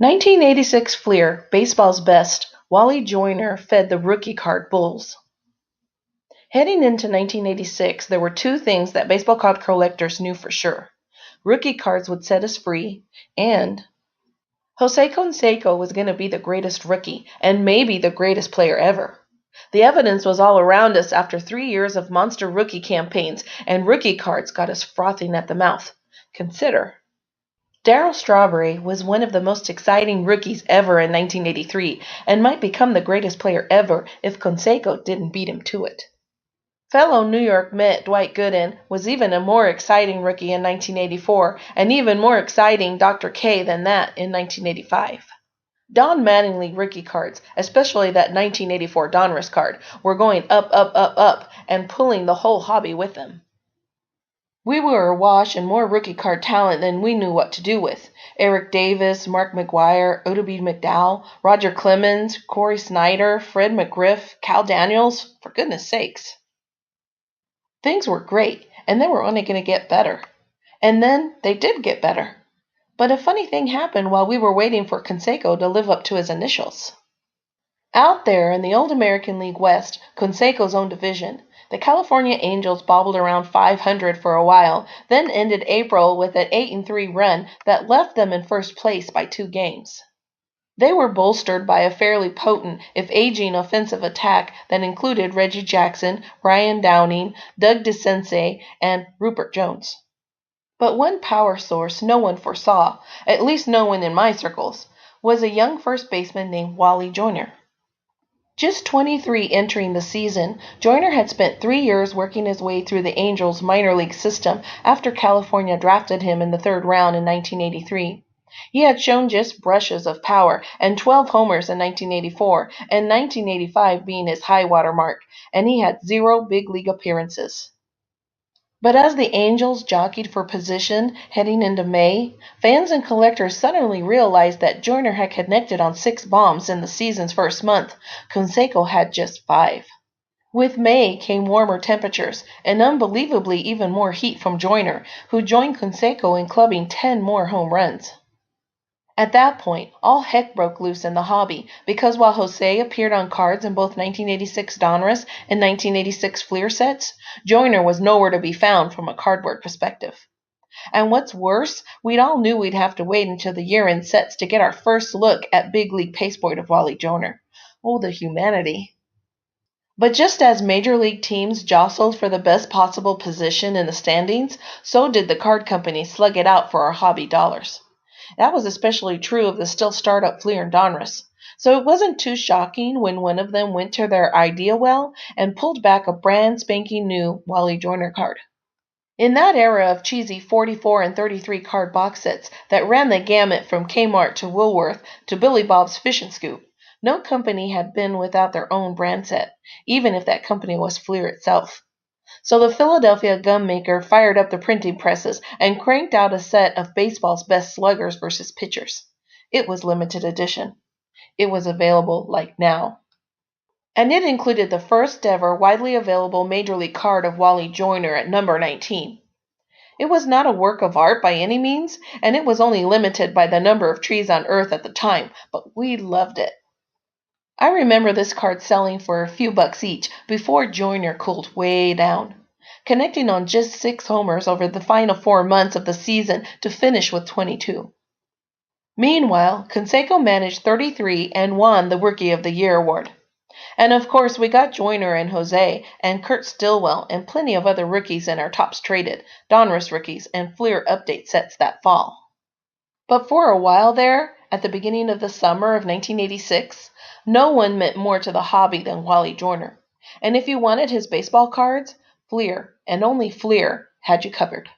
1986 Fleer, baseball's best, Wally Joyner fed the rookie card bulls. Heading into 1986, there were two things that baseball card collectors knew for sure. Rookie cards would set us free, and Jose Canseco was going to be the greatest rookie, and maybe the greatest player ever. The evidence was all around us after 3 years of monster rookie campaigns, and rookie cards got us frothing at the mouth. Consider. Darryl Strawberry was one of the most exciting rookies ever in 1983 and might become the greatest player ever if Canseco didn't beat him to it. Fellow New York Met Dwight Gooden was even a more exciting rookie in 1984 and even more exciting Dr. K than that in 1985. Don Mattingly rookie cards, especially that 1984 Donruss card, were going up, up, up, up and pulling the whole hobby with them. We were awash in more rookie card talent than we knew what to do with. Eric Davis, Mark McGwire, Oda B. McDowell, Roger Clemens, Corey Snyder, Fred McGriff, Cal Daniels, for goodness sakes. Things were great, and they were only going to get better. And then they did get better. But a funny thing happened while we were waiting for Canseco to live up to his initials. Out there in the old American League West, Canseco's own division, the California Angels bobbled around 500 for a while, then ended April with an 8-3 run that left them in first place by 2 games. They were bolstered by a fairly potent, if aging, offensive attack that included Reggie Jackson, Brian Downing, Doug DeCinces, and Rupert Jones. But one power source no one foresaw, at least no one in my circles, was a young first baseman named Wally Joyner. Just 23 entering the season, Joyner had spent 3 years working his way through the Angels' minor league system after California drafted him in the 3rd round in 1983. He had shown just brushes of power and 12 homers in 1984, and 1985 being his high water mark, and he had 0 big league appearances. But as the Angels jockeyed for position heading into May, fans and collectors suddenly realized that Joyner had connected on 6 bombs in the season's first month. Canseco had just 5. With May came warmer temperatures and unbelievably even more heat from Joyner, who joined Canseco in clubbing 10 more home runs. At that point, all heck broke loose in the hobby, because while Jose appeared on cards in both 1986 Donruss and 1986 Fleer sets, Joyner was nowhere to be found from a cardboard perspective. And what's worse, we'd all knew we'd have to wait until the year-end sets to get our first look at big league pasteboard of Wally Joyner. Oh, the humanity. But just as major league teams jostled for the best possible position in the standings, so did the card companies slug it out for our hobby dollars. That was especially true of the still startup Fleer and Donruss, so it wasn't too shocking when one of them went to their idea well and pulled back a brand spanking new Wally Joyner card. In that era of cheesy 44 and 33 card box sets that ran the gamut from Kmart to Woolworth to Billy Bob's Fish and Scoop, no company had been without their own brand set, even if that company was Fleer itself. So the Philadelphia gum maker fired up the printing presses and cranked out a set of baseball's best sluggers versus pitchers. It was limited edition. It was available like now. And it included the first ever widely available major league card of Wally Joyner at number 19. It was not a work of art by any means, and it was only limited by the number of trees on Earth at the time, but we loved it. I remember this card selling for a few bucks each before Joyner cooled way down, connecting on just 6 homers over the final 4 months of the season to finish with 22. Meanwhile, Canseco managed 33 and won the Rookie of the Year award. And of course, we got Joyner and Jose and Kurt Stillwell and plenty of other rookies in our Tops Traded, Donruss rookies, and Fleer update sets that fall. But for a while there, at the beginning of the summer of 1986, no one meant more to the hobby than Wally Joyner. And if you wanted his baseball cards, Fleer, and only Fleer, had you covered.